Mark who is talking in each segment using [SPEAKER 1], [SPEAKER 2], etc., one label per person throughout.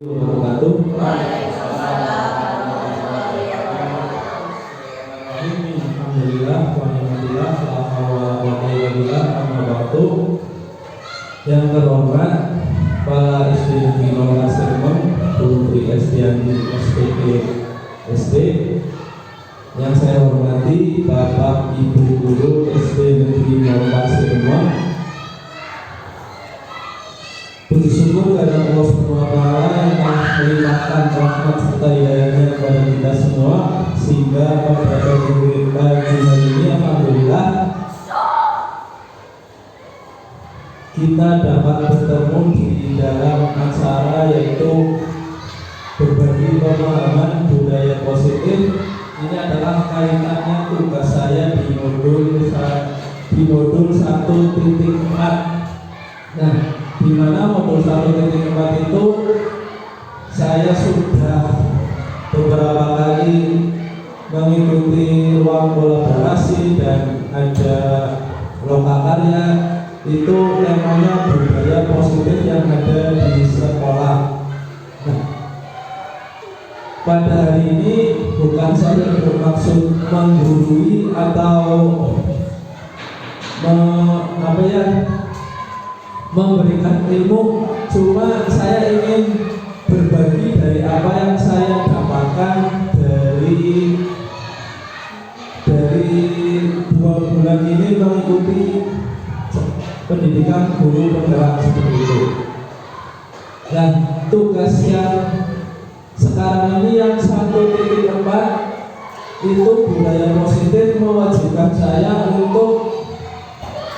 [SPEAKER 1] wabarakatuh. Alhamdulillah wa ni'matillah la haula wa quwwata illa billah amma ba'du. Yang terhormat para istri Nurul Sermon, Guru Tri Estiani SPP SD. Yang saya hormati Bapak Ibu Guru SD Negeri Nurul Sermon. Puji syukur kepada Allah SWT yang telah melimpahkan rahmat serta hidayahnya kepada kita semua, sehingga pada pagi hari ini alhamdulillah kita dapat bertemu di dalam acara yaitu berbagi pemahaman budaya positif. Ini adalah kaitannya tugas saya di modul 1.4. Nah, di mana modul 1.4 itu saya sudah beberapa kali mengikuti ruang kolaborasi dan ada lokakarya. Itu temanya budaya positif yang ada di sekolah. Nah, pada hari ini bukan saya bermaksud menggurui atau memberikan ilmu, cuma saya ingin berbagi dari apa yang saya dapatkan dari 2 bulan ini mengikuti pendidikan guru penggerak seperti itu. Dan tugas yang sekarang ini yang 1.4 itu budaya positif mewajibkan saya untuk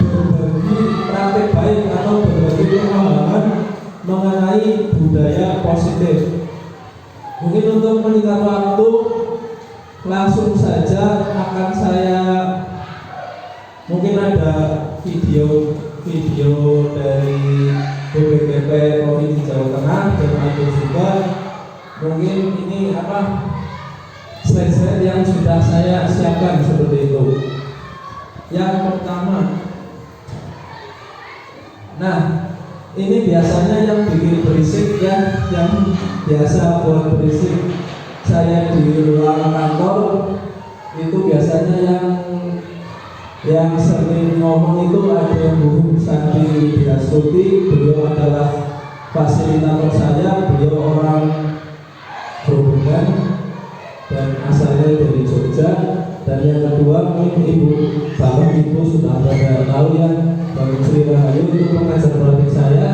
[SPEAKER 1] berbagi praktek baik atau berbagi pemahaman mengenai budaya positif. Mungkin untuk meningkat waktu, langsung saja akan saya, mungkin ada video dari BPKP Provinsi Jawa Tengah dan ada juga mungkin ini slide-slide yang sudah saya siapkan seperti itu. Yang pertama, nah, ini biasanya yang bikin berisik ya, yang biasa buat berisik saya di ruang kantor itu biasanya yang sering ngomong itu ada Bu Santi Widiastuti. Beliau adalah fasilitator saya, beliau orang Grobogan dan asalnya dari Jogja. Dan yang kedua mungkin Ibu sudah pada tahu ya, Bang Sri Rahayu itu pengajar praktik saya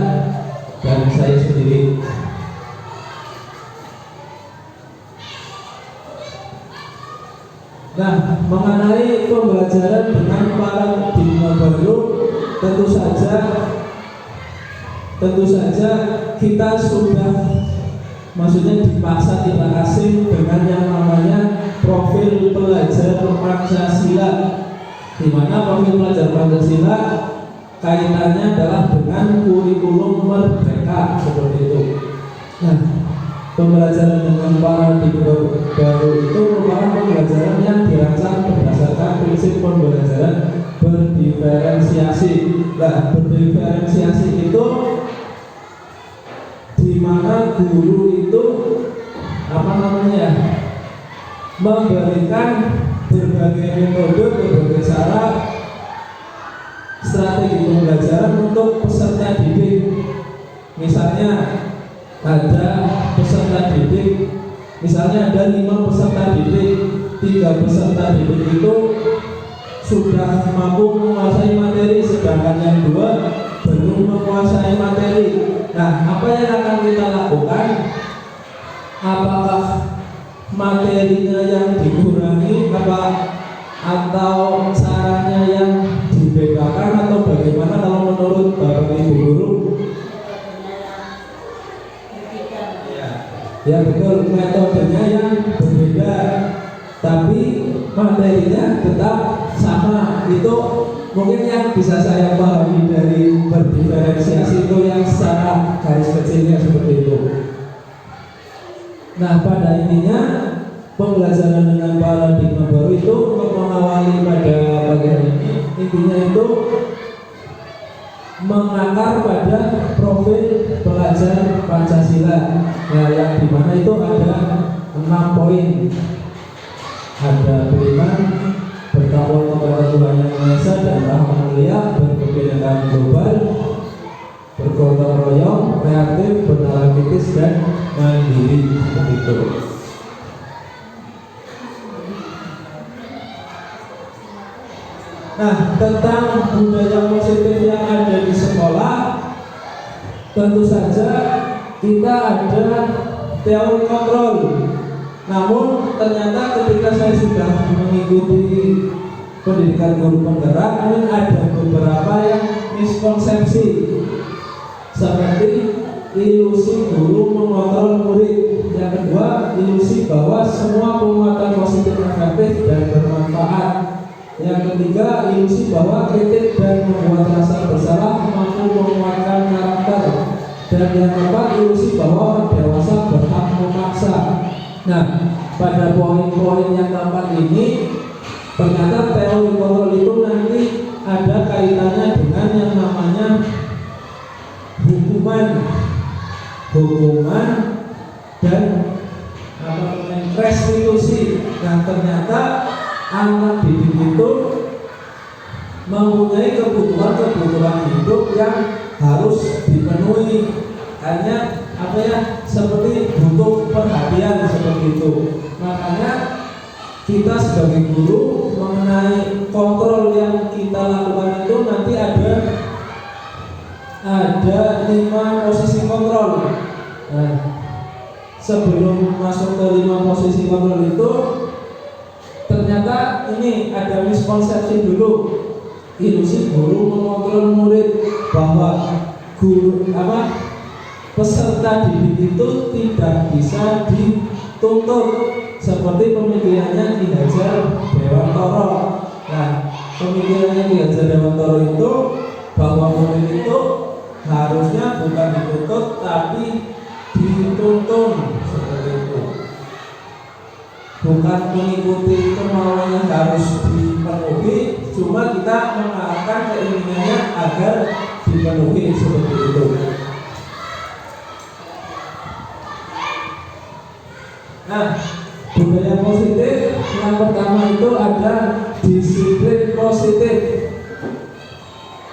[SPEAKER 1] dan saya sendiri. Nah, mengenai pembelajaran dengan paradigma baru, tentu saja kita sudah, maksudnya dipaksa tidak asing dengan yang namanya profil pelajar Pancasila, di mana profil pelajar Pancasila kaitannya adalah dengan kurikulum merdeka seperti itu. Nah, pembelajaran dengan paradigma baru itu merupakan pembelajaran yang dirancang berdasarkan prinsip pembelajaran berdiferensiasi. Nah, berdiferensiasi itu di mana guru itu memberikan berbagai metode, berbagai cara, strategi pembelajaran untuk peserta didik. Misalnya ada peserta didik, misalnya ada 5 peserta didik, 3 peserta didik itu sudah mampu menguasai materi, sedangkan yang 2 belum menguasai materi. Nah, apa yang akan kita lakukan? Apakah materinya yang dikurangi, atau caranya yang dibedakan, atau bagaimana kalau menurut Bapak Ibu Guru? Ya betul, metodenya yang berbeda, tapi materinya tetap sama. Itu mungkin yang bisa saya pahami dari berdiferensiasi itu yang secara garis kecilnya seperti itu. Nah, pada intinya pembelajaran dengan paradigma baru itu untuk mengawali pada bagian ini, intinya itu mengakar pada profil pelajar Pancasila. Nah, yang dimana itu ada 6 poin. Ada beriman, bertakwa kepada Tuhan Yang Maha Esa dan Maha Mulia, berkebinekaan global, bergotong royong, kreatif, bernalar kritis dan mandiri. Seperti itu. Nah, tentang budaya positif yang ada di sekolah, tentu saja kita ada teori kontrol. Namun ternyata ketika saya sudah mengikuti pendidikan guru penggerak, ini ada beberapa yang miskonsepsi, seperti ilusi guru mengontrol murid. Yang kedua, ilusi bahwa semua penguatan positif efektif dan bermanfaat. Yang ketiga, ilusi bahwa kritik dan membuat rasa bersalah mampu menguatkan karakter. Dan yang keempat, ilusi bahwa dewasa berhak memaksa. Nah, pada poin-poin yang keempat ini, ternyata teori kontrol itu nanti ada kaitannya dengan yang namanya hukuman dan restitusi. Nah, ternyata anak didik itu mempunyai kebutuhan hidup yang harus dipenuhi. Hanya seperti butuh perhatian seperti itu. Makanya kita sebagai guru mengenai kontrol yang kita lakukan itu nanti ada 5 posisi kontrol. Nah, sebelum masuk ke 5 posisi kontrol itu, ternyata ini ada miskonsepsi dulu. Ilusi guru mengontrol murid, bahwa peserta didik itu tidak bisa dituntut, seperti pemikirannya Ki Hajar Dewantara. Nah, pemikirannya Ki Hajar Dewantara itu bahwa murid itu harusnya bukan dituntut tapi dituntun, seperti itu. Bukan mengikuti kemauannya harus dipenuhi, cuma kita mengarahkan keinginannya agar dipenuhi, seperti itu. Nah, budaya positif yang pertama itu ada disiplin positif.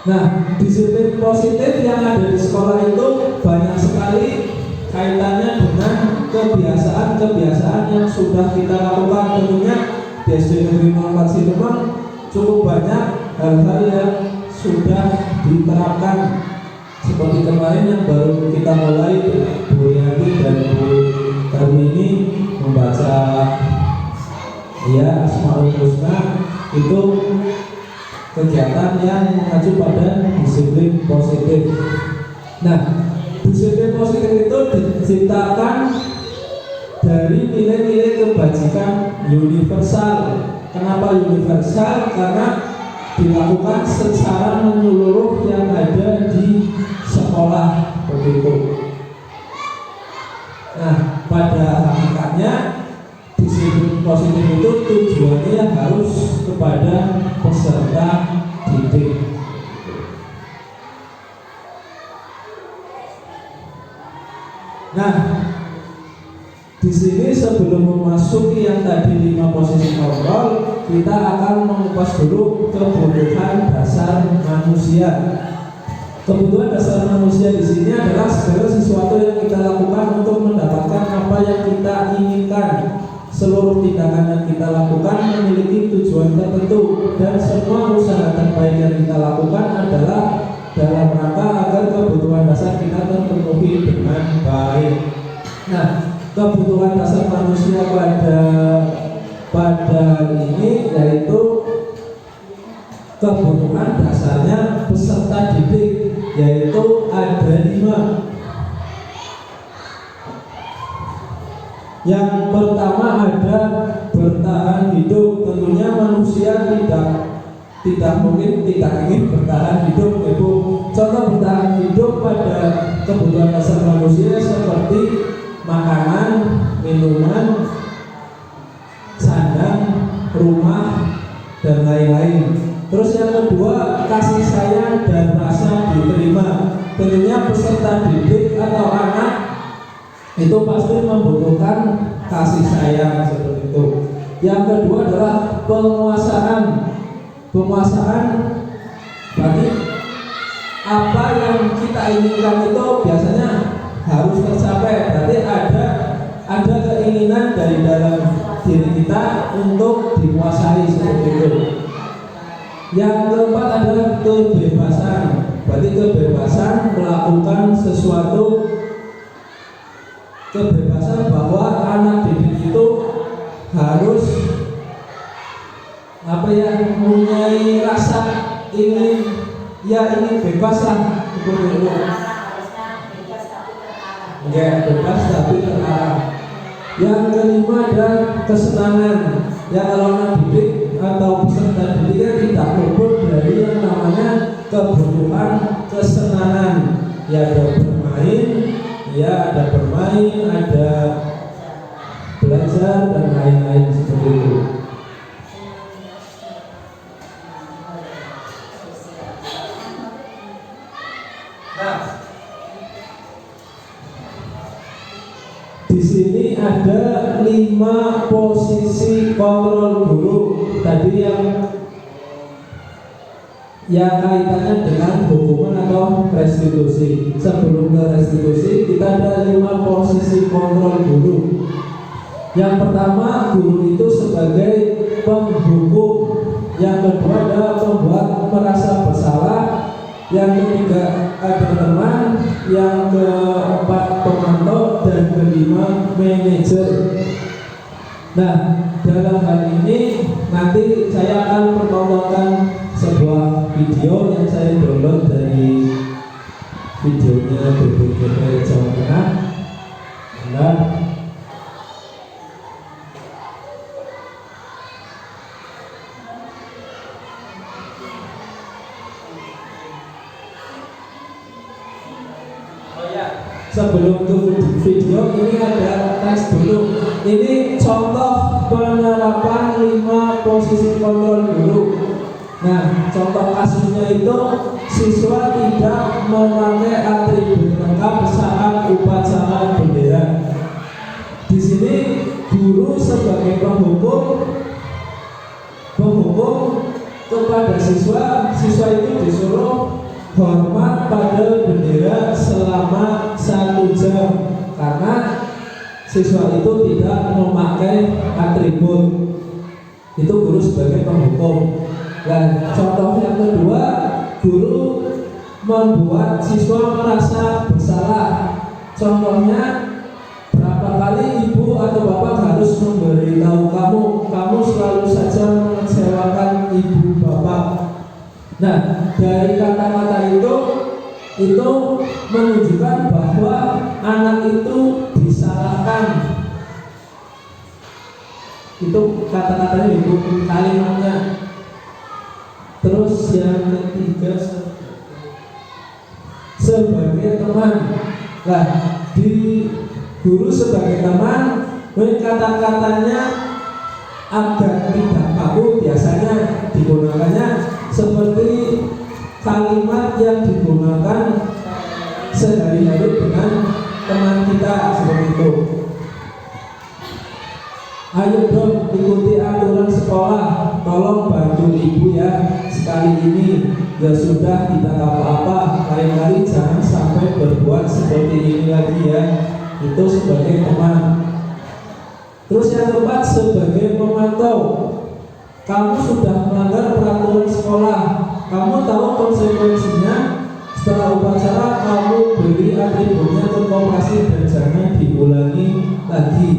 [SPEAKER 1] Nah, disiplin positif yang ada di sekolah itu banyak sekali kaitannya dengan kebiasaan-kebiasaan yang sudah kita lakukan. Tentunya di SD Negeri 04 Situmang cukup banyak hal-hal yang sudah diterapkan, seperti kemarin yang baru kita mulai, Bu Yanti dan Bu Karmini membaca Asmaul Husna. Itu kegiatan yang mengacu pada disiplin positif. Nah, disiplin positif itu diciptakan dari nilai-nilai kebajikan universal. Kenapa universal? Karena dilakukan secara menyeluruh yang ada di sekolah, begitu. Nah, pada hakikatnya disiplin positif itu tujuannya harus kepada peserta didik. Nah, di sini sebelum memasuki yang tadi 5 posisi kontrol, kita akan mengupas dulu kebutuhan dasar manusia. Kebutuhan dasar manusia di sini adalah segala sesuatu yang kita lakukan untuk mendapatkan apa yang kita inginkan. Seluruh tindakan yang kita lakukan memiliki tujuan tertentu, dan semua usaha terbaik yang kita lakukan adalah dalam rangka agar kebutuhan dasar kita terpenuhi dengan baik. Nah, kebutuhan dasar manusia pada ini yaitu kebutuhan dasarnya peserta didik, yaitu ada 5. Yang pertama ada bertahan hidup. Tentunya manusia tidak mungkin tidak ingin bertahan hidup, Ibu. Contoh bertahan hidup pada kebutuhan dasar manusia seperti makanan, minuman, sandang, rumah, dan lain-lain. Terus yang kedua, kasih sayang dan rasa diterima. peserta didik atau anak itu pasti membutuhkan kasih sayang seperti itu. Yang kedua adalah penguasaan. Penguasaan berarti apa yang kita inginkan itu biasanya harus tercapai. Berarti ada keinginan dari dalam diri kita untuk dikuasai seperti itu. Yang keempat adalah kebebasan. Berarti kebebasan melakukan sesuatu, kebebasan bahwa anak didik itu harus mempunyai rasa ingin bebas lah seperti itu. Bebas tapi terarah. Yang kelima adalah kesenangan. Ya kalau anak didik atau peserta didik tidak luput dari yang namanya kebutuhan kesenangan. Ya ada bermain, ada belajar dan lain-lain seperti itu. Nah, di sini ada 5 posisi kontrol guru. Tadi yang kaitannya dengan hukuman atau restitusi. Sebelum ke restitusi, kita ada 5 posisi kontrol guru. Yang pertama, guru itu sebagai penghukum. Yang kedua adalah pembuat merasa bersalah. Yang ketiga ada teman. Yang keempat pemantau. Dan kelima manajer. Nah, dalam hal ini nanti saya akan pertontonkan sebuah video yang saya download dari videonya BPKP Jawa Tengah. Dan sebelum ke video ini ada tes dulu. Ini contoh penerapan 5 posisi kontrol guru. Nah, contoh kasusnya itu siswa tidak memakai atribut lengkap saat upacara bendera. Di sini guru sebagai penghukum kepada siswa itu disuruh hormat pada bendera selama 1 jam karena siswa itu tidak memakai atribut. Itu guru sebagai penghukum. Dan contoh yang kedua, guru membuat siswa merasa bersalah. Contohnya, berapa kali ibu atau bapak harus memberitahu kamu selalu saja mengecewakan ibu bapak. Nah, dari kata-kata itu menunjukkan bahwa anak itu disalahkan. Itu kata-katanya, itu kalimatnya. Terus yang ketiga sebagai teman. Nah, di guru sebagai teman, kata-katanya agar tidak kaku biasanya digunakannya seperti kalimat yang digunakan sehari-hari dengan teman kita seperti itu. Ayo dong ikuti aturan sekolah, tolong bantu ibu ya. Sekali ini ya sudah tidak apa-apa, lain-kali jangan sampai berbuat seperti ini lagi ya. Itu sebagai teman. Terus yang keempat sebagai pemantau. Kamu sudah melanggar peraturan sekolah, kamu tahu konsekuensinya. Setelah upacara kamu beri atributnya ke koperasi dan jangan diulangi lagi.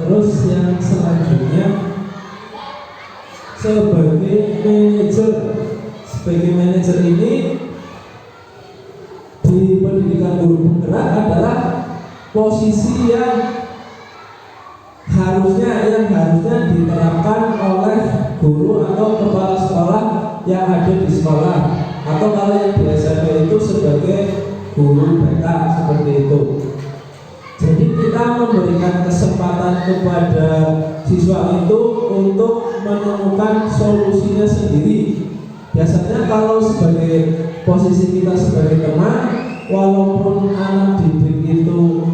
[SPEAKER 1] Terus yang selanjutnya sebagai manajer ini di pendidikan guru penggerak adalah posisi yang harusnya diterapkan oleh guru atau kepala sekolah yang ada di sekolah, atau kalau yang di SMP itu sebagai guru BK seperti itu. Jadi kita memberikan kesempatan kepada siswa itu untuk menemukan solusinya sendiri. Biasanya kalau sebagai posisi kita sebagai teman, walaupun anak didik itu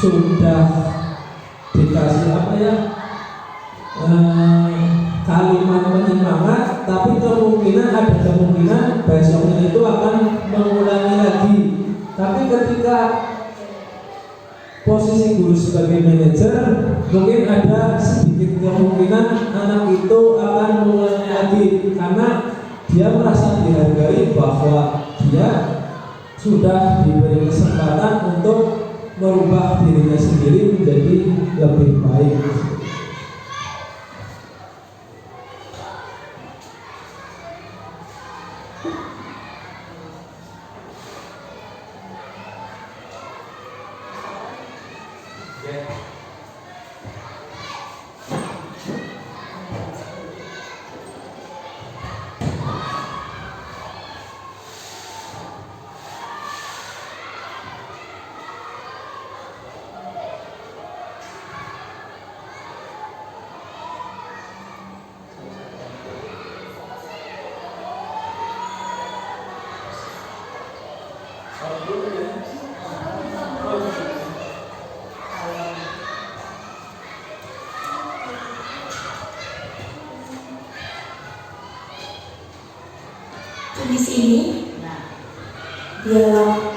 [SPEAKER 1] sudah dikasih kalimat penyemangat, tapi ada kemungkinan besoknya itu akan mengulangi lagi. Tapi ketika posisi guru sebagai manajer, mungkin ada sedikit kemungkinan anak itu akan mengulangi lagi, karena dia merasa dihargai bahwa dia sudah diberi kesempatan untuk merubah dirinya sendiri menjadi lebih baik.
[SPEAKER 2] Di sini dialog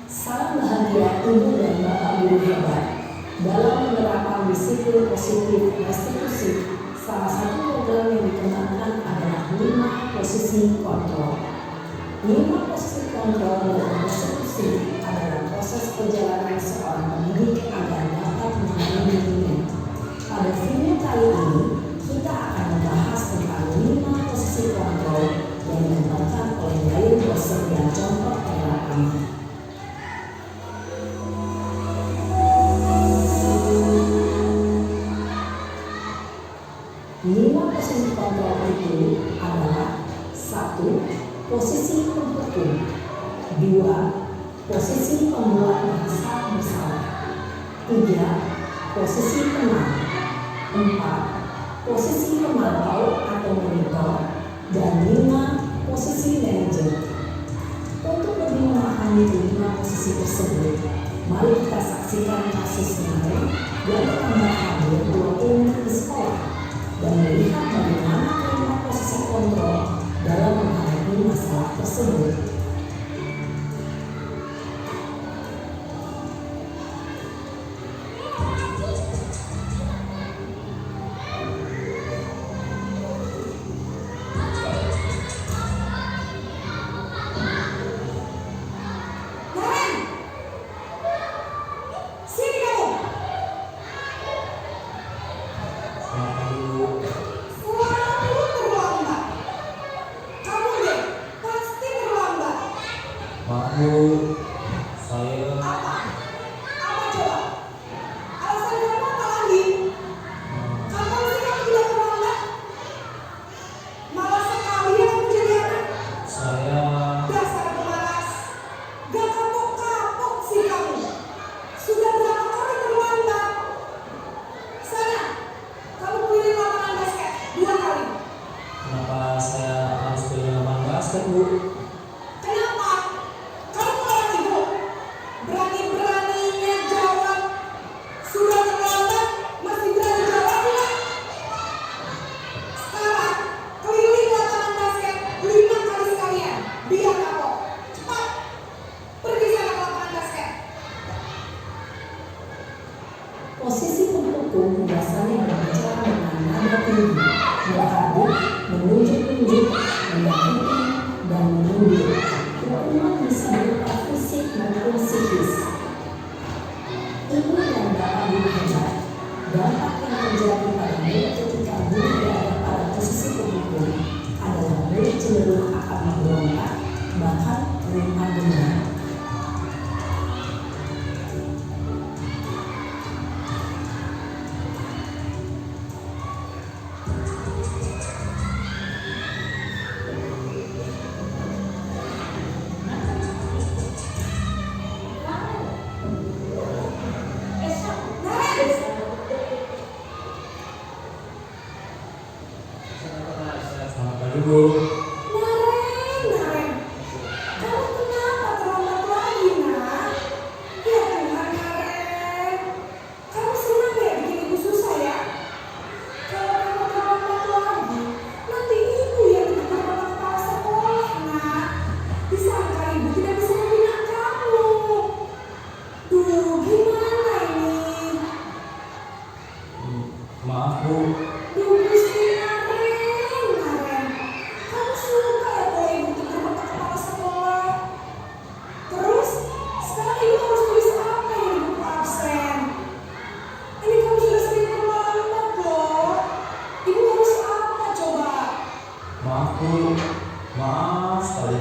[SPEAKER 2] salam bahagia Ibu dan Bapak Guru hebat dalam menerapkan disiplin positif restitusi. Salah satu program yang dikembangkan adalah 5 posisi kontrol. 5 posisi kontrol dalam restitusi adalah proses perjalanan seorang pendidik agar dapat mengalami dirinya. Pada video kali ini kita akan membahas tentang 5 posisi kontrol yang dikembangkan oleh Gayung dosen dan contoh penerapannya. 5 posisi kontrol itu adalah 1. Posisi penghukum, 2. Posisi pembuat merasa bersalah, 3. Posisi penang, 4. Posisi pemantau atau monitor, dan 5. Posisi manajer. Untuk lebih memahami 5 posisi tersebut, mari kita saksikan kasus nyata yang pernah hadir 20 menit di sekolah dan melihat bagaimana 5 posisi kontrol dalam menghadapi masalah tersebut. Posisi penghukum biasanya berbicara dengan nada tinggi menyakiti, dan menuduh. Hukuman bisa berupa fisik maupun psikis. Ibu dan bapak guru hebat, dampak yang terjadi pada murid ketika guru berada pada posisi pemukul adalah murid cenderung akan memberontak, bahkan melempar benda.
[SPEAKER 1] Selamat pagi Bu.
[SPEAKER 2] Naren, kamu kenapa terlambat lagi, nak? Ya Tuhan, Naren. Kamu senang ya bikin ibu susah ya? Kalau kamu terlambat lagi, nanti ibu yang ditegur sama kepala sekolah, nak. Disangka ibu tidak bisa membina kamu. Duh, gimana ini?
[SPEAKER 1] Maaf Bu.
[SPEAKER 2] Duh, Gusti Naren. Kamu suka ya kalau ibu tegur sama kepala sekolah? Terus, sekarang ibu harus tulis apa yang di buku absen? Ini kamu sudah sering terlambat loh. Ibu harus apa coba?
[SPEAKER 1] Maaf Bu. Maaf sekali.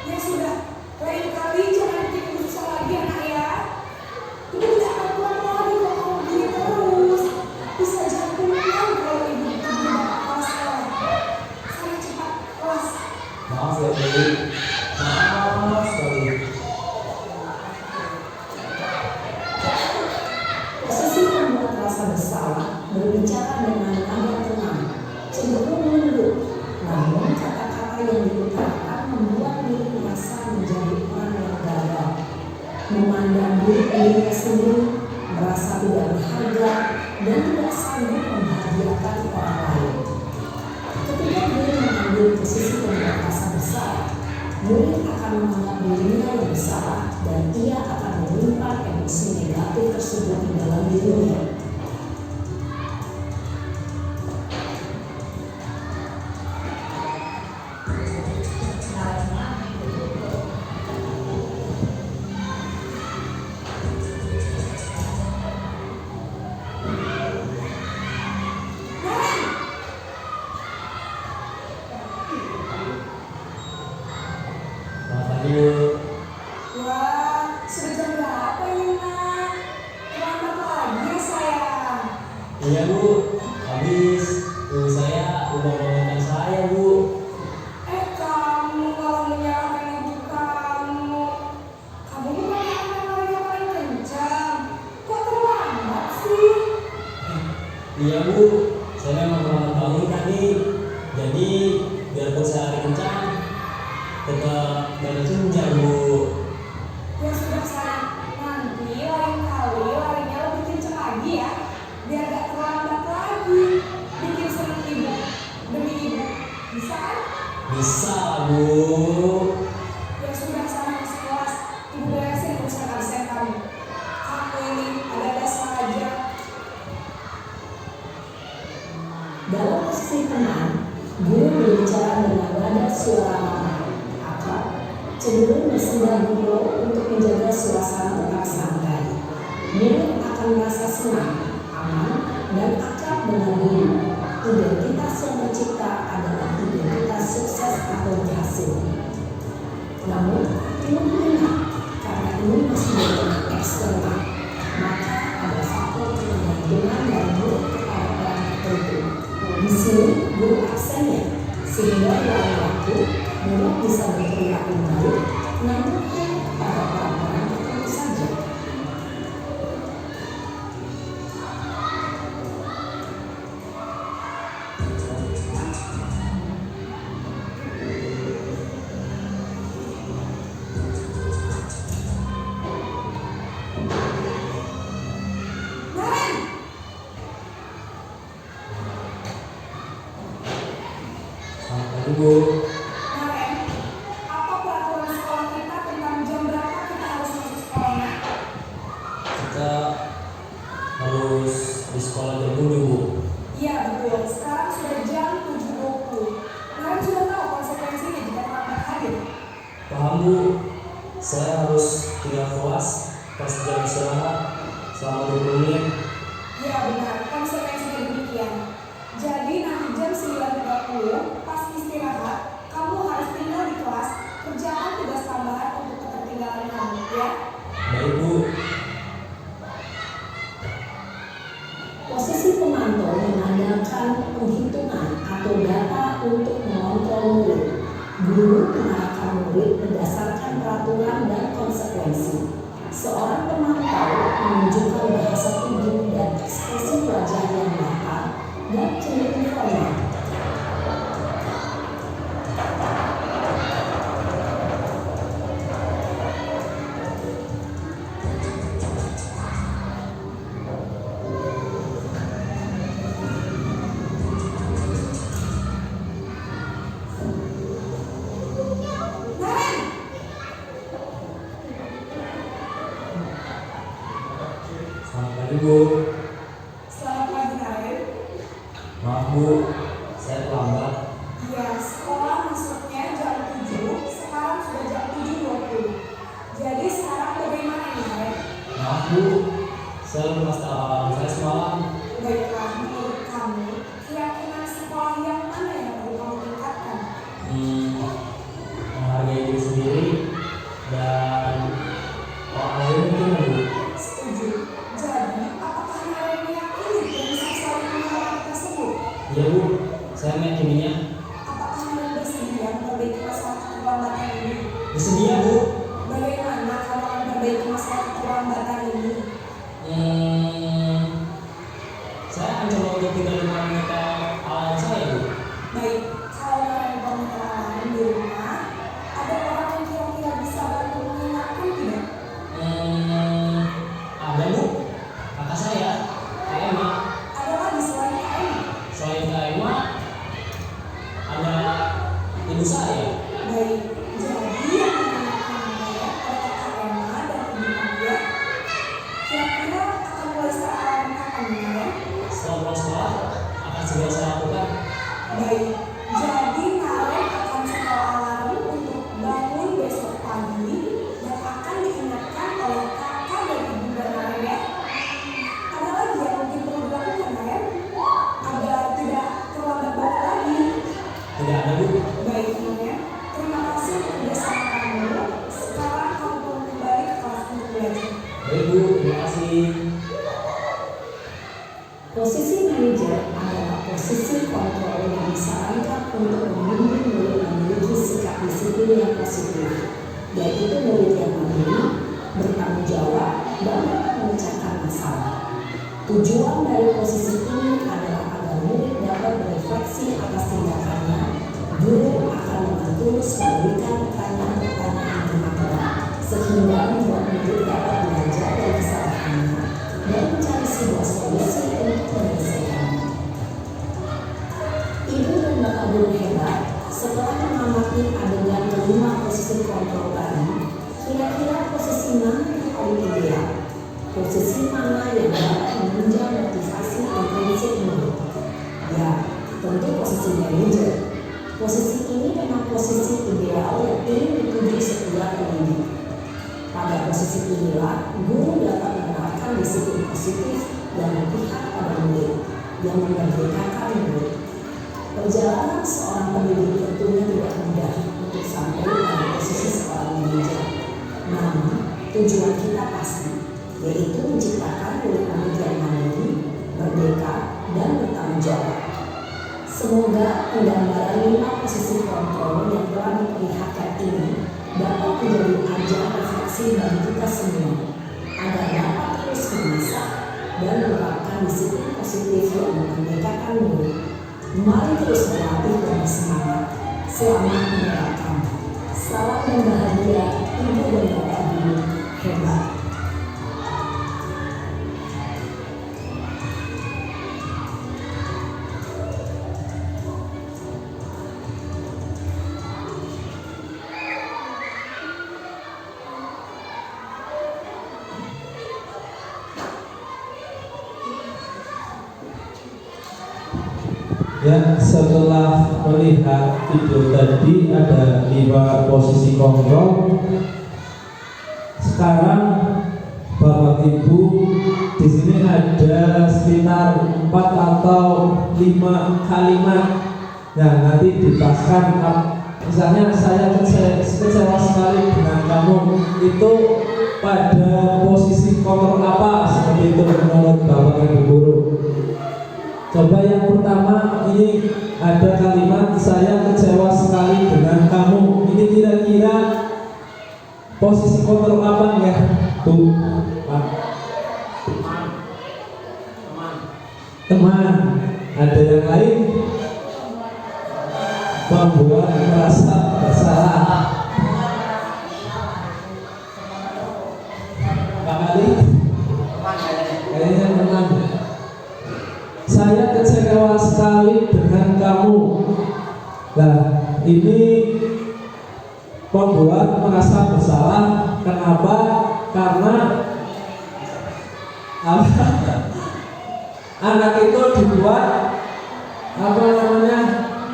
[SPEAKER 2] Ya sudah, lain kali jangan bikin ibu susah lagi anak ya. Ibu tidak akan pulang lagi kalau kamu begini terus. Bisa jatuhkan kalau ibu ditegur sama kepala sekolah. Sana cepat kelas.
[SPEAKER 1] Maaf ya Bu. Maaf sekali.
[SPEAKER 2] Posisi membuat rasa bersalah, berbicara dengan nada tenang, cenderung lembut. Namun kata-kata yang diutarakan membuat diri merasa menjadi orang yang gagal, memandang diri dirinya sendiri, merasa tidak berharga, dan tidak sanggup membahagiakan orang lain. Ketika diri mengambil posisi membuat rasa bersalah, murid akan menganggap dirinya yang bersalah dan ia akan menyimpan emosi negatif tersebut di dalam dirinya.
[SPEAKER 1] Selamat pagi Bu.
[SPEAKER 2] Wah, sudah jam berapa ini, nak? Terlambat lagi ya, sayang.
[SPEAKER 1] Iya Bu. Habis tuh saya udah bangunkan saya Bu.
[SPEAKER 2] Kamu malah menyalahkan ibu kamu. Kamu bukan anak yang paling kencang. Kok terlambat sih?
[SPEAKER 1] Iya Bu. Saya memang terlambat bangun tadi. Jadi biarpun saya lari kencang, tetap banyak senja Bu.
[SPEAKER 2] Ya sudah, sayang. Nanti lain kali larinya lebih kencang lagi ya. Biar gak terlambat lagi. Bikin seneng ibu. Demi ibu. Bisa kan?
[SPEAKER 1] Bisa Bu.
[SPEAKER 2] Ya sudah, sana ke kelas. Ibu beresin urusan absen kamu. Kamu ini ada salah aja. Dalam posisi tenang, guru berbicara dengan nada suara marah, atau cenderung bersenda gurau untuk menjaga suasana tetap santai. Murid akan merasa senang, aman, dan akrab dengan guru. Identitas yang tercipta adalah identitas sukses atau berhasil. Namun, ilmu ingat, karena ini masih berbentuk eksternal, maka ada faktor ketergantungan dari murid kepada orang tertentu. Di sini guru absennya, sehingga dalam waktu murid bisa berperilaku baik, namun hanya kepada orang-orang tertentu saja. Naren!
[SPEAKER 1] Selamat pagi Bu.
[SPEAKER 2] Naren, apa peraturan sekolah kita tentang jam berapa kita harus masuk sekolahnya?
[SPEAKER 1] Kita harus di sekolah jam 7 Bu.
[SPEAKER 2] Iya betul, sekarang sudah jam 7.20. Naren sudah tahu
[SPEAKER 3] Maaf Bu, saya harus tinggal kelas pas jam istirahat selama 20 menit.
[SPEAKER 4] Ya benar, konsekuensinya demikian. Jadi nanti jam 9.30 pas istirahat, kamu harus tinggal di kelas, kerjakan tugas tambahan untuk ketertinggalan kamu, ya.
[SPEAKER 3] Baik Bu.
[SPEAKER 2] Posisi pemantau mengandalkan penghitungan atau data untuk mengontrol murid. Guru mengarahkan murid berdasarkan peraturan dan konsekuensi. Seorang pemantau menunjukkan bahasa tubuh dan ekspresi wajah yang datar dan cenderung formal.
[SPEAKER 4] Naren,
[SPEAKER 3] Selamat pagi Bu.
[SPEAKER 4] selamat pagi Naren.
[SPEAKER 3] Maaf Bu, saya terlambat.
[SPEAKER 4] Ya, sekolah masuknya jam 7, sekarang sudah jam 7.20. Jadi sekarang bagaimana nih Naren?
[SPEAKER 3] Maaf Bu, saya lupa alarm saya semalam.
[SPEAKER 4] Baiklah, menurut kamu, keyakinan sekolah yang mana yang perlu kamu tingkatkan?
[SPEAKER 3] Menghargai diri sendiri dan orang lain mungkin Bu.
[SPEAKER 4] Setuju. Jadi, apakah Naren meyakini prinsip saling menghormati tersebut?
[SPEAKER 3] Iya Bu, saya meyakininya.
[SPEAKER 4] Apakah Naren bersedia memperbaiki masalah keterlambatan ini?
[SPEAKER 3] Bersedia Bu.
[SPEAKER 4] Bagaimana kamu akan memperbaiki masalah keterlambatan ini?
[SPEAKER 3] Saya akan coba untuk tidak lupa meminta alarm saya Bu.
[SPEAKER 4] Baik, kalau Naren komputer lain di rumah, ada orang yang kira-kira bisa bantu mengingatkan tidak?
[SPEAKER 3] Ada Bu, kakak saya, Kak Emma.
[SPEAKER 4] Ada lagi selain Kak Emma?
[SPEAKER 3] Selain Kak Emma, ada ibu saya.
[SPEAKER 4] Baik, jadi yang mengingatkan Naren adalah Kak Emma dan ibu kamu ya. Kira-kira akan mulai secara alarm kapan Naren?
[SPEAKER 3] Setelah pulang sekolah, akan segera saya lakukan.
[SPEAKER 4] Baik, jadi Naren akan setel alarm untuk bangun besok pagi dan akan diingatkan oleh kakak dan ibu Naren ya. Ada lagi yang mungkin perlu dilakukan Naren agar tidak terlambat bangun lagi.
[SPEAKER 3] Tidak ada Bu.
[SPEAKER 4] Baik Naren, terima kasih untuk kerjasama kamu. Sekarang kamu perlu kembali ke kelas untuk belajar.
[SPEAKER 3] Baik Bu, terima kasih.
[SPEAKER 2] Posisi manajer adalah posisi kontrol yang disarankan untuk membimbing murid memiliki sikap disiplin yang positif, yaitu murid yang mandiri, bertanggung jawab, dan dapat memecahkan masalah. Tujuan dari posisi ini adalah agar murid dapat berefleksi atas tindakannya. Guru akan dengan tulus memberikan pertanyaan-pertanyaan yang akurat, sehingga membuat murid dapat belajar dari kesalahannya dan mencari sebuah solusi untuk menyelesaikannya. Ibu dan bapak guru hebat, setelah mengamati adegan kelima posisi kontrol tadi, kira-kira posisi mana yang paling ideal? Posisi mana yang dapat menunjang motivasi dan prinsip murid? Ya, tentu posisi manajer. Posisi ini memang posisi ideal yang ingin dituju setiap pendidik. Pada posisi inilah, guru dapat menerapkan disiplin positif dan berpihak pada murid yang memerdekakan murid. Perjalanan seorang pendidik tentunya tidak mudah untuk sampai pada posisi seorang manajer. Namun, tujuan kita pasti, yaitu menciptakan murid-murid yang mandiri, merdeka, dan bertanggung jawab. Semoga penggambaran 5 posisi kontrol yang telah diperlihatkan ini dapat menjadi ajang refleksi bagi kita semua agar dapat terus mengasah dan menerapkan disiplin positif yang memerdekakan murid. Mari terus berlatih dan bersemangat. Selamat menerapkan. Salam dan bahagia ibu dan bapak guru hebat.
[SPEAKER 1] Ya, setelah melihat video tadi ada 5 posisi kontrol. Sekarang Bapak Ibu di sini ada sekitar 4 atau 5 kalimat yang nanti dipaskan. Misalnya saya kecewa sekali dengan kamu, itu pada posisi kontrol apa seperti itu menurut Bapak Ibu guru? Coba yang pertama, ini ada kalimat saya kecewa sekali dengan kamu. Ini kira-kira posisi kontrol apa ya? Tuh, Pak. Teman. Ada yang lain? Membuat merasa bersalah. Pak Ali? Kayaknya teman. Saya kecewa sekali dengan kamu. Nah, ini membuat merasa bersalah. Kenapa? Karena anak itu dibuat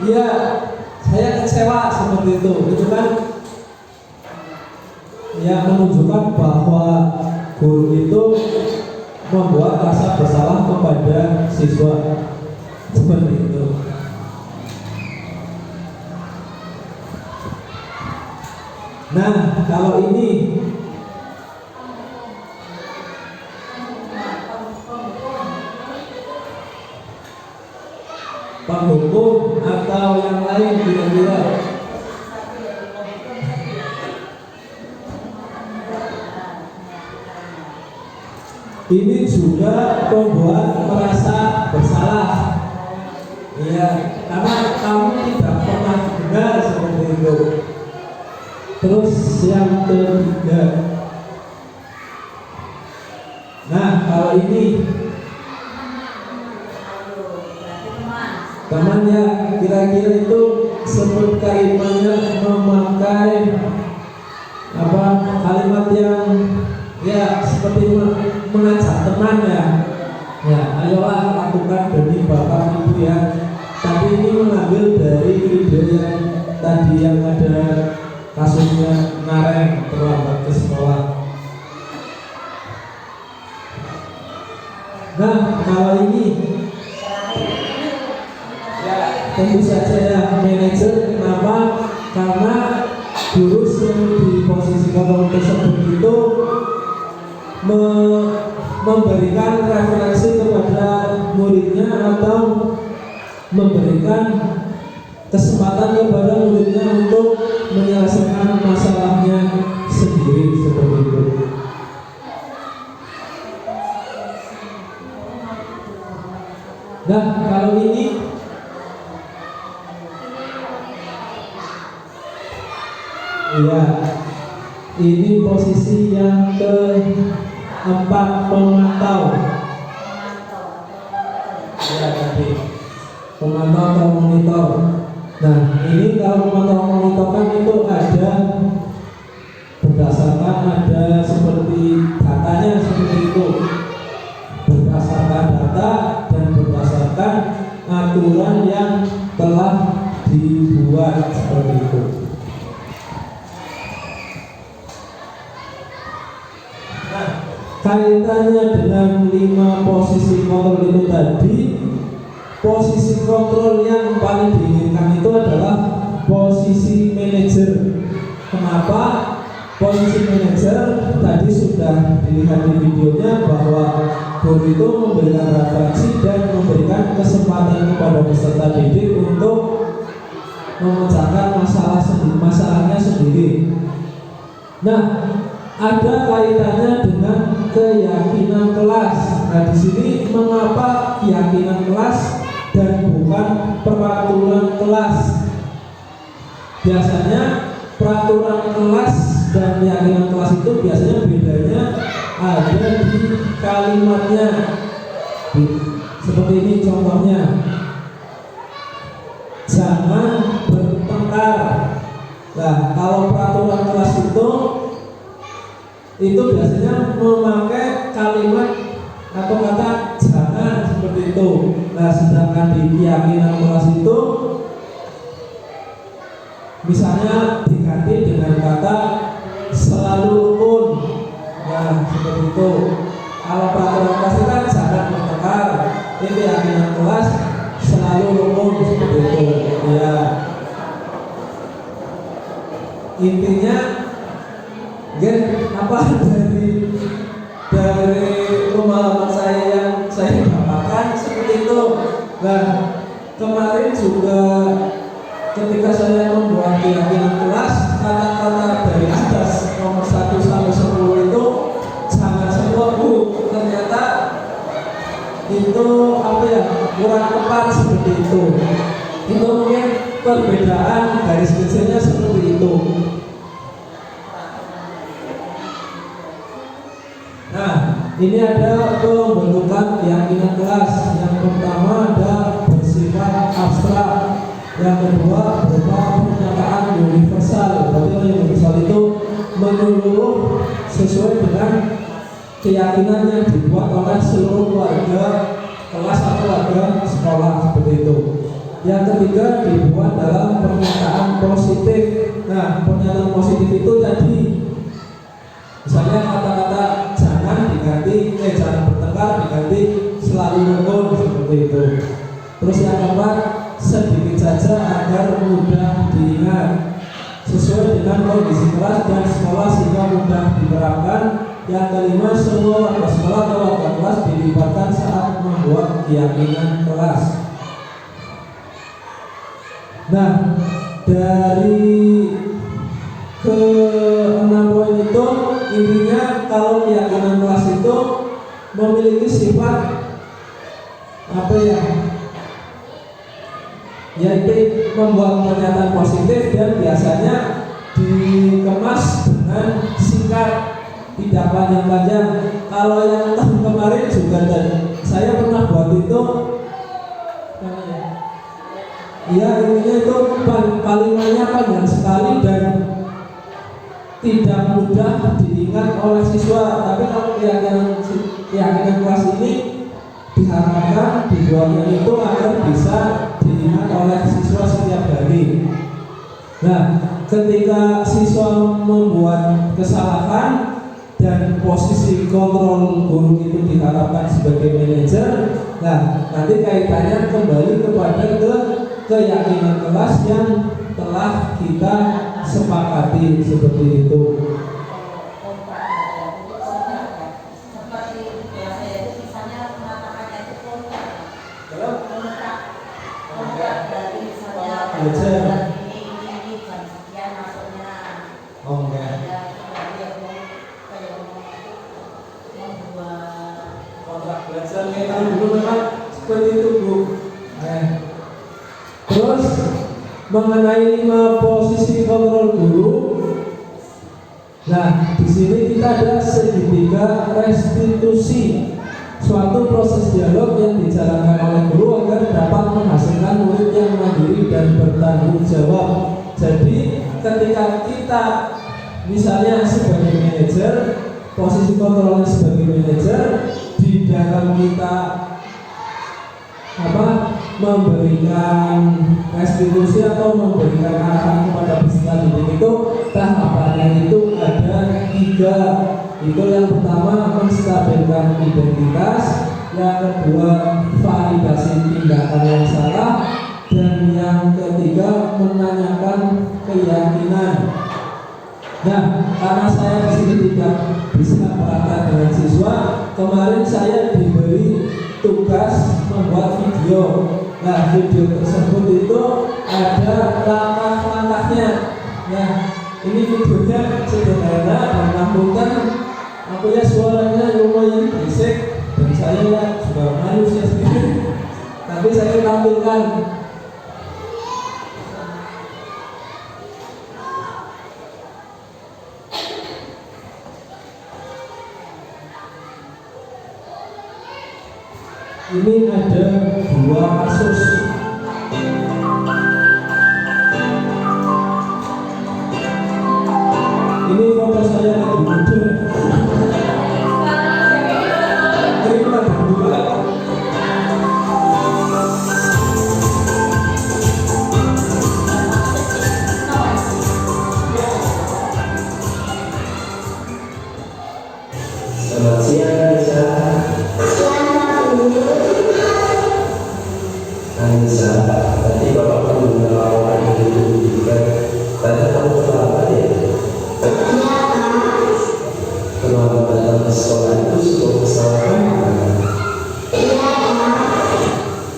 [SPEAKER 1] ya saya kecewa seperti itu kan ya menunjukkan bahwa guru itu membuat rasa bersalah kepada siswa seperti itu. Nah, kalau ini penghukum atau yang lain kira-kira? Ini juga membuat merasa bersalah. Iya, karena kamu tidak pernah benar seperti itu. Terus yang ketiga, nah kalau ini teman ya, kira-kira itu sebut kalimatnya memakai kalimat yang ya seperti mengajak teman ya. Ya, ayolah lakukan demi Bapak Ibu ya. Tapi ini mengambil dari video yang tadi yang ada kasusnya Ngareng terlambat ke sekolah. Nah, kalau ini ya tentu saja ya manajer. Kenapa? Karena guru di posisi kontrol tersebut itu memberikan referensi kepada muridnya atau memberikan kesempatan kepada muridnya untuk menyelesaikan masalahnya sendiri seperti itu. Nah, kalau ini ya, ini posisi yang keempat, pemantau. Ya, tadi pemantau atau monitor. Nah, ini kalau pemantau monitor kan itu ada berdasarkan ada seperti datanya seperti itu. Berdasarkan data dan berdasarkan aturan yang telah dibuat seperti itu. Kaitannya dengan 5 posisi kontrol itu tadi, posisi kontrol yang paling diinginkan itu adalah posisi manajer. Kenapa? Posisi manajer tadi sudah dilihat di videonya bahwa guru itu memberikan referensi dan memberikan kesempatan kepada peserta didik untuk memecahkan masalahnya sendiri. Nah, ada kaitannya dengan keyakinan kelas. Nah, di sini mengapa keyakinan kelas dan bukan peraturan kelas? Biasanya peraturan kelas dan keyakinan kelas itu biasanya bedanya ada di kalimatnya. Seperti ini contohnya. Jangan bertengkar. Nah, kalau peraturan kelas itu biasanya memakai kalimat atau kata jangan seperti itu. Nah, sedangkan di keyakinan kelas itu misalnya diganti dengan kata selalu rukun. Nah, seperti itu. Kalau peraturan kelas itu kan jangan bertengkar. Ini keyakinan kelas selalu rukun seperti itu. Ya. Intinya apa dari pemahaman saya yang saya dapatkan seperti itu. Nah, kemarin juga ketika saya membuat keyakinan kelas, kata-kata dari atas nomor 1 sampai 10 itu jangan semua ternyata itu kurang tepat seperti itu. Itu mungkin perbedaan garis kecilnya seperti itu. Nah, ini ada pembentukan keyakinan kelas. Yang pertama ada bersifat abstrak. Yang kedua berupa pernyataan universal. Berarti universal itu menyeluruh sesuai dengan keyakinan yang dibuat oleh seluruh warga kelas atau warga sekolah seperti itu. Yang ketiga dibuat dalam pernyataan positif. Nah, pernyataan positif itu tadi misalnya kata-kata jangan bertengkar diganti selalu rukun seperti itu. Terus yang keempat sedikit saja agar mudah diingat sesuai dengan kondisi kelas dan sekolah sehingga mudah diterapkan. Yang kelima semua warga sekolah atau warga kelas dilibatkan saat membuat keyakinan kelas. Nah, dari ke-6 poin itu intinya kalau keyakinan kelas itu memiliki sifat yaitu membuat pernyataan positif dan biasanya dikemas dengan singkat, tidak panjang-panjang. Kalau yang tahun kemarin juga saya pernah buat itu intinya itu kalimatnya panjang sekali dan tidak mudah diingat oleh siswa. Tapi kalau keyakinan kelas ini diharapkan dibuatnya itu agar bisa diingat oleh siswa setiap hari. Nah, ketika siswa membuat kesalahan dan posisi kontrol guru itu diharapkan sebagai manajer, nah nanti kaitannya kembali kepada keyakinan kelas yang telah kita sepakati seperti itu. Kontrak belajar kita dulu memang seperti itu, Bu. Terus mengenai 5 posisi kontrol guru. Nah, di sini kita ada segitiga restitusi, suatu proses dialog yang dijalankan oleh guru agar dapat menghasilkan murid yang mandiri dan bertanggung jawab. Jadi, ketika kita misalnya sebagai manajer, posisi kontrolnya sebagai manajer, di dalam kita memberikan restitusi atau memberikan arahan kepada peserta didik itu tahapannya itu ada 3. Itu yang pertama menstabilkan identitas, yang kedua validasi tindakan yang salah, dan yang ketiga menanyakan keyakinan. Nah, karena saya di sini tidak bisa praktek dengan siswa, kemarin saya diberi tugas membuat video. Nah, video tersebut itu ada langkah-langkahnya. Nah, ini videonya sederhana dan namun suaranya lumayan berisik dan saya juga malu sendiri. Tapi saya tampilkan. Ini ada 2 kasus. Ini foto saya lagi muda. Ini lagi muda. Nisa, tadi Bapak kan mendengar laporan dari Ibu pendidikan. Tadi kamu terlambat ya? Terlambat datang ke sekolah itu sebuah kesalahan.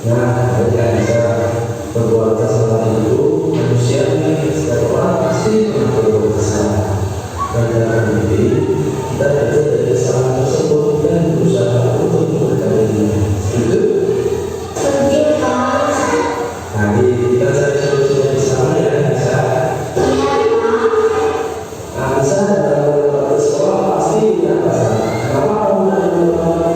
[SPEAKER 1] Nah, ketika bisa berbuat kesalahan itu, manusia ini setiap orang pasti pernah berbuat kesalahan. Dan dalam diri kita belajar dari kesalahan tersebut dan berusaha untuk memperbaikinya. Setuju? Nanti kita cari solusinya di sana ya, Nisa. Nisa dalam beberapa sekolah pasti punya masalah. Kenapa kamu tidak menolak?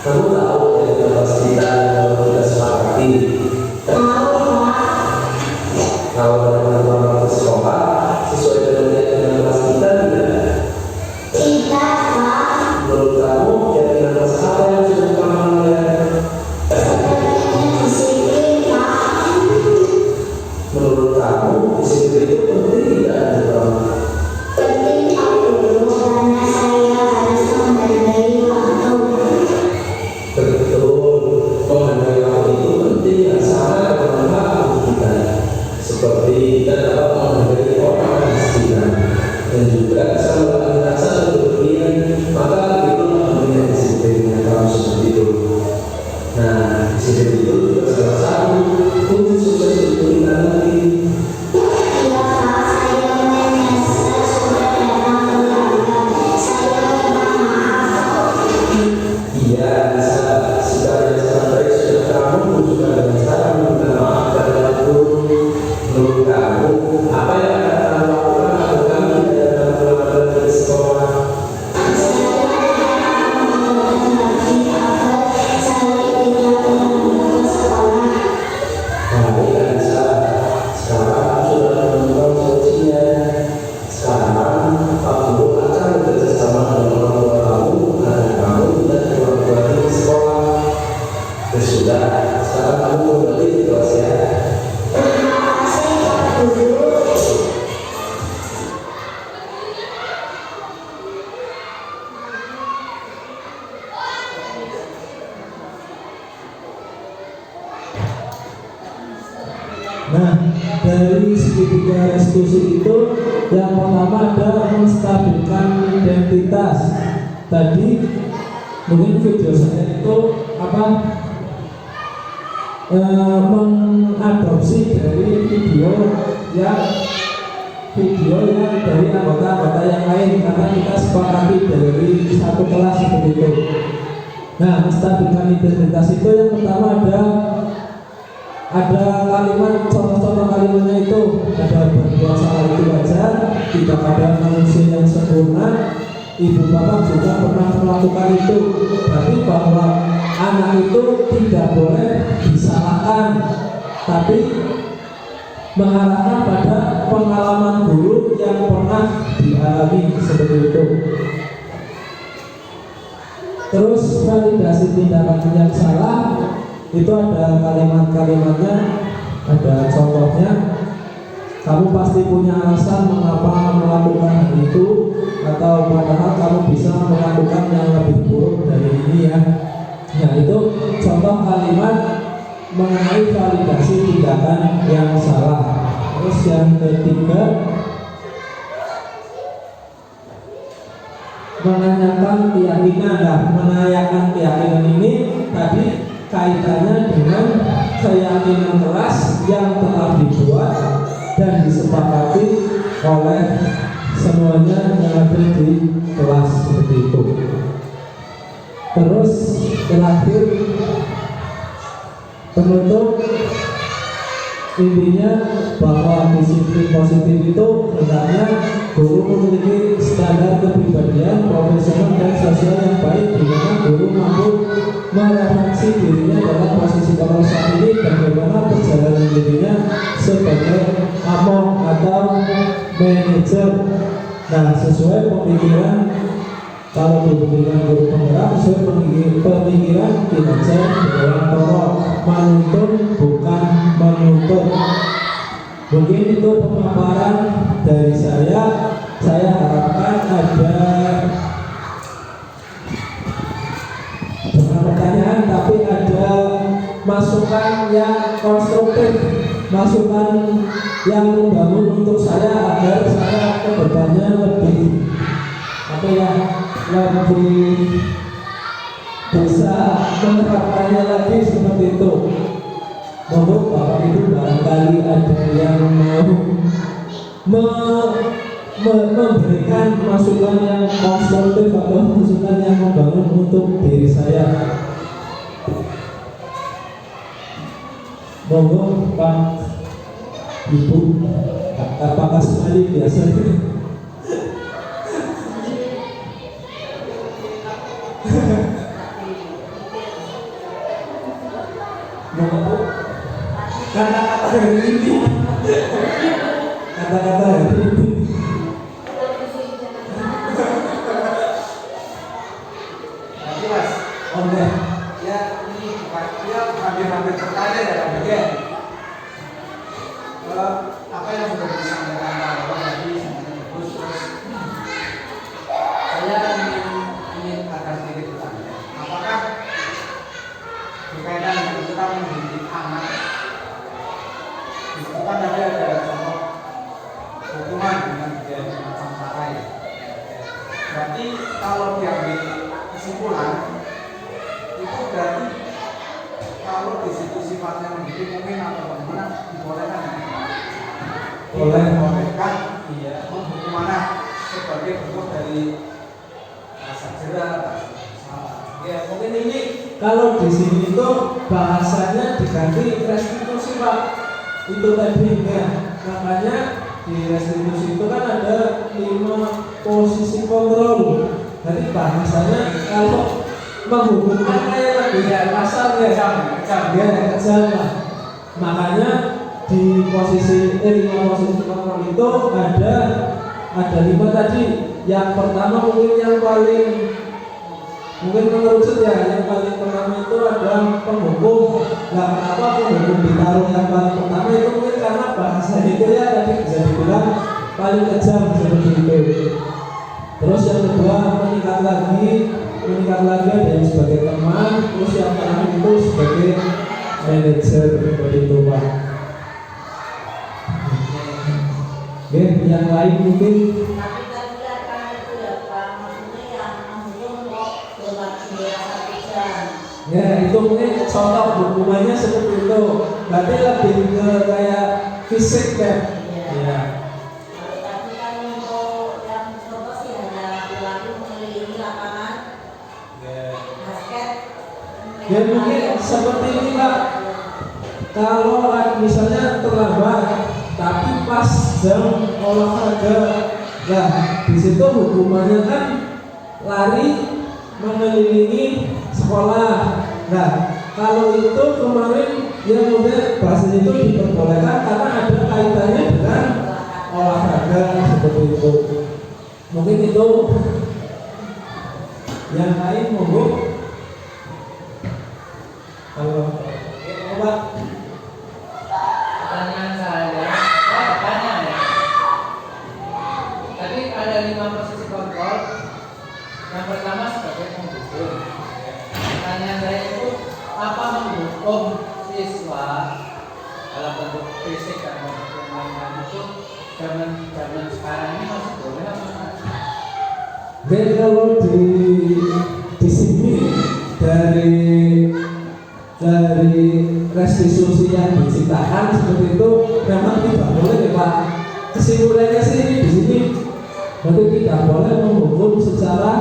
[SPEAKER 1] Kamu tahu dari kelas kita kalau kita sepakati. Kalau teman-teman ke sekolah sesuai dengan kelas kita tidak? Menurut kamu keyakinan kelas apa yang sudah kamu lihat? Menurut kamu disiplin itu penting tidak ada kamu? Betul, menghargai waktu itu penting yang sama dengan waktu kita. Seperti kita dapat menghargai orang di sekitar dan juga selalu rasa berlebihan, maka itu pentingnya disiplinnya kamu seperti itu. Nah, disiplin itu juga salah satu kunci sukses untuk kita nanti. Iya, bisa sikap yang sangat baik sudah kamu tunjukkan dengan cara meminta maaf pada waktu. Menurut kamu, apa yang akan kamu lakukan agar kamu tidak dalam pelanggaran dari sekolah? Baik, Anissa. Sekarang kamu sudah menemukan solusinya. Sekarang Pak Guru akan bekerja sama dengan orang tua kamu agar kamu tidak keluar lagi di sekolah. Sudah, sekarang kamu kembali di kelas ya.
[SPEAKER 5] Nah, dari segitiga restitusi itu yang pertama ada menstabilkan identitas. Tadi mungkin video saya itu mengadopsi dari video yang dari anggota-anggota yang lain karena kita sepakati dari satu kelas seperti itu. Nah, menstabilkan identitas itu yang pertama ada kalimat, contoh-contoh kalimatnya itu ada berbuat salah itu wajar, tidak ada manusia yang sempurna, ibu bapak juga pernah melakukan itu. Berarti bahwa anak itu tidak boleh disalahkan, tapi mengarahkan pada pengalaman dulu yang pernah dialami seperti itu. Terus validasi tindakan yang salah itu ada kalimat-kalimatnya, ada contohnya. Kamu pasti punya alasan mengapa melakukan hal itu, atau padahal kamu bisa melakukan yang lebih buruk dari ini ya. Nah, itu contoh kalimat mengenai validasi tindakan yang salah. Terus yang ketiga, menanyakan keyakinan. Nah, menanyakan keyakinan ini tadi kaitannya dengan keyakinan keras yang telah dibuat dan disepakati oleh semuanya yang ada di kelas seperti itu. Terus terakhir penutup, intinya bahwa disiplin positif itu hendaknya guru memiliki standar kepribadian profesional dan sosial yang baik, di mana guru mampu merefleksi dirinya dalam posisi kepala saat ini dan bagaimana perjalanan dirinya sebagai among atau manajer. Nah, sesuai pemikiran, kalau berhubungan guru penggerak, sesuai pemikiran kinerja Dewan Toro, menuntun bukan menuntut. Mungkin itu pemaparan dari saya. Saya harapkan ada masukan yang konstruktif, masukan yang membangun untuk saya agar saya kedepannya lebih apa ya, lebih bisa menerapkannya lagi seperti itu. Monggo Bapak Ibu barangkali ada yang mau memberikan masukan yang konstruktif atau masukan yang membangun untuk diri saya. Monggo Pak Ibu, apakah sekali biasanya? Monggo kata-kata hari ini, kata-kata hari ini.
[SPEAKER 6] Nanti Mas,
[SPEAKER 5] Oke.
[SPEAKER 6] ya ini dia hampir-hampir tertanya ya Pak Bege. Apa yang sudah disampaikan Pak Bapak tadi sebenarnya bagus, terus saya ingin agak sedikit bertanya. Apakah berkaitan dengan kita mendidik anak, itu kan ada contoh hukuman dengan berbagai macam cara ya. Berarti kalau diambil kesimpulan itu berarti kalau di situ sifatnya mendidik mungkin atau bagaimana dibolehkan dibolehkan iya menghukum anak sebagai bentuk dari rasa jerah, ya mungkin ini
[SPEAKER 5] Kalau di sini itu bahasanya diganti restitusi Pak. Itu tadi ya. Makanya di restitusi itu kan ada 5 posisi kontrol. Jadi bahasanya kalau menghukum kayak lebih kasar ya, kejam lah. Makanya di posisi 5 posisi kontrol itu ada 5 tadi. Yang pertama mungkin yang paling mengerucut ya, yang paling pertama itu adalah penghukum. Nah, kenapa penghukum ditaruh yang paling pertama itu mungkin karena bahasa itu ya tadi bisa dibilang paling kejam seperti itu. Terus yang kedua meningkat lagi ada yang sebagai teman, terus yang terakhir itu sebagai manajer seperti itu Pak. Oke, yang lain mungkin. Ya itu mungkin contoh hukumannya seperti itu. Berarti lebih ke kayak fisik kan? Ya. Ya mungkin seperti ini Pak. Kalau misalnya terlambat, tapi pas jam olahraga, nah di situ hukumannya kan lari mengelilingi sekolah. Nah, kalau itu kemarin yang udah bahasa itu diperbolehkan karena ada kaitannya dengan olahraga seperti itu. Mungkin itu. Yang lain monggo. Kalau Pak,
[SPEAKER 7] pertanyaan saya bertanya ya. Tadi ada 5 posisi kontrol. Yang pertama sebagai penghukum. Pertanyaan saya itu apa menghukum siswa dalam bentuk fisik dan bentuk lain itu zaman sekarang ini masih boleh apa enggak?
[SPEAKER 5] dan kalau di sini dari restitusi yang diciptakan seperti itu memang tidak boleh ya Pak. Kesimpulannya sih di sini berarti tidak boleh menghukum secara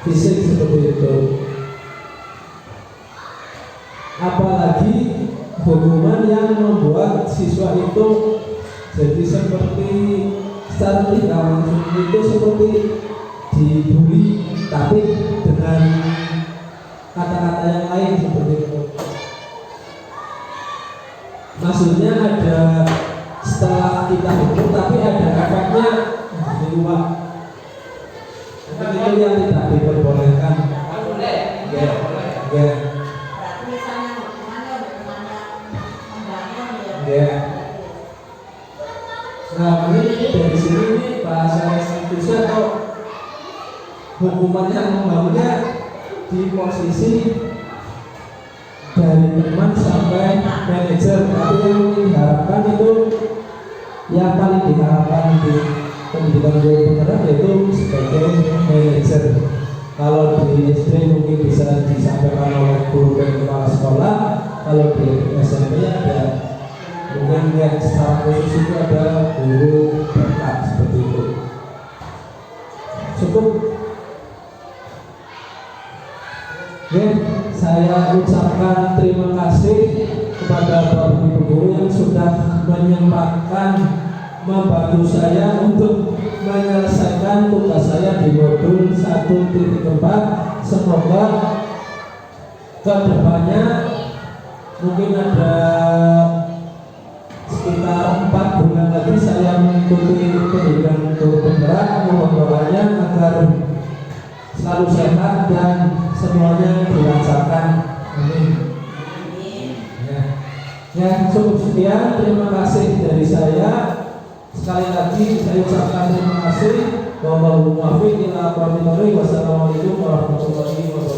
[SPEAKER 5] fisik seperti itu. Apalagi hukuman yang membuat siswa itu jadi seperti secara tidak langsung itu seperti dibully, tapi dengan kata-kata yang lain seperti itu. Maksudnya ada setelah kita hukum tapi ada efeknya di luar. Itu yang tidak diperbolehkan.
[SPEAKER 7] Boleh,
[SPEAKER 5] Ya,
[SPEAKER 7] boleh.
[SPEAKER 5] ya, ya. Nah, ini dari sini nih bahasa restitusi atau hukuman yang membangunnya di posisi dari dari teman sampai manajer. Tapi yang diharapkan itu, yang paling diharapkan di pendidikan guru penggerak yaitu sebagai manajer. Kalau di SD mungkin bisa disampaikan oleh guru dan kepala sekolah. Kalau di SMP ada mungkin yang secara khusus itu ada guru berkat seperti itu. Cukup. Oke, saya ucapkan terima kasih kepada Bapak Ibu guru yang sudah menyempatkan membantu saya untuk menyelesaikan tugas saya di modul 1.4. Semoga kedepannya mungkin ada sekitar 4 bulan lagi saya mengikuti pendidikan guru penggerak. Mohon doanya agar selalu sehat dan semuanya dilancarkan. Amin. Ya, cukup sekian. Terima kasih dari saya. Sekali lagi saya ucapkan terima kasih. Wassalamualaikum warahmatullahi wabarakatuh.